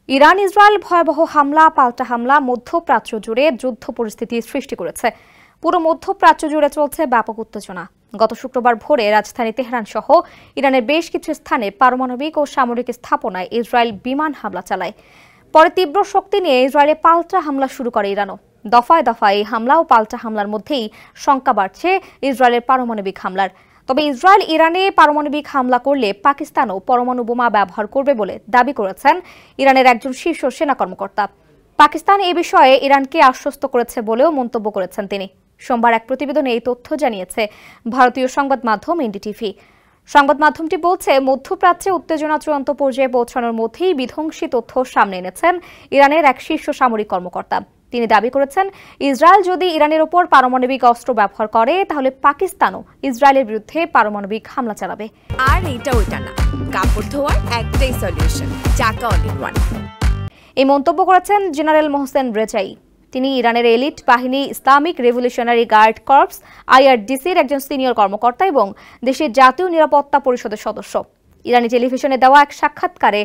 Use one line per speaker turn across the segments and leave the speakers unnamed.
Iran Israel ভয়াবহ হামলা পাল্টা হামলা মধ্যপ্রাচ্য জুড়ে যুদ্ধ পরিস্থিতি সৃষ্টি করেছে। পুরো মধ্যপ্রাচ্য জুড়ে চলছে ব্যাপক উত্তেজনা। গত শুক্রবার ভোরে রাজধানী তেহরান সহ ইরানের বেশ কিছু স্থানে পারমাণবিক ও সামরিক স্থাপনায় ইসরায়েল বিমান হামলা চালায়। পরে তীব্র শক্তি নিয়ে ইসরায়েলে পাল্টা হামলা শুরু করে ইরানও। দফায় দফায় এই হামলা ও পাল্টা হামলার মধ্যেই শঙ্কা বাড়ছে ইসরায়েলের পারমাণবিক হামলার। তবে ইসরায়েল ইরানে পারমাণবিক হামলা করলে পাকিস্তানও পরমাণু বোমা ব্যবহার করবে বলে দাবি করেছেন ইরানের একজন শীর্ষ সেনা কর্মকর্তা। পাকিস্তান এ বিষয়ে ইরানকে আশ্বস্ত করেছে বলেও মন্তব্য করেছেন তিনি। সোমবার এক প্রতিবেদনে এই তথ্য জানিয়েছে ভারতীয় সংবাদ মাধ্যম এনডিটিভি। সংবাদ মাধ্যমটি বলছে, মধ্যপ্রাচ্যে উত্তেজনা চূড়ান্ত পর্যায়ে পৌঁছানোর মধ্যেই বিধ্বংসী তথ্য সামনে এনেছেন ইরানের এক শীর্ষ সামরিক কর্মকর্তা। তিনি দাবি করেছেন, ইসরায়েল যদি ইরানের ওপর পারমাণবিক অস্ত্র ব্যবহার করে তাহলে পাকিস্তানও ইসরায়েলের বিরুদ্ধে পারমাণবিক হামলা চালাবে।
আর এটা ওইটা না, কাপড় ধোয়ার একটাই সলিউশন, চাকা অল ইন ওয়ান।
এই মন্তব্য করেছেন জেনারেল মোহসেন রেজাই। তিনি ইরানের এলিট বাহিনী ইসলামিক রেভলিউশনারি গার্ড কর্পস IRGCর একজন সিনিয়র কর্মকর্তা এবং দেশের জাতীয় নিরাপত্তা পরিষদের সদস্য। ইরানি টেলিভিশনে দেওয়া এক সাক্ষাৎকারে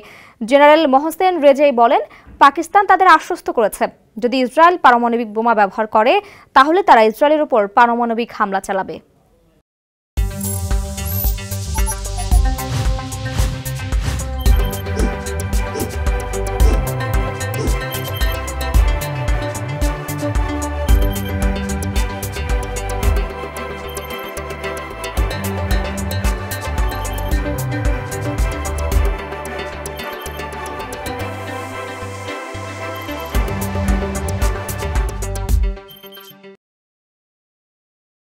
জেনারেল মোহসেন রেজাই বলেন, পাকিস্তান তাদের আশ্বস্ত করেছে যদি ইসরায়েল পারমাণবিক বোমা ব্যবহার করে তাহলে তারা ইসরায়েলের উপর পারমাণবিক হামলা চালাবে।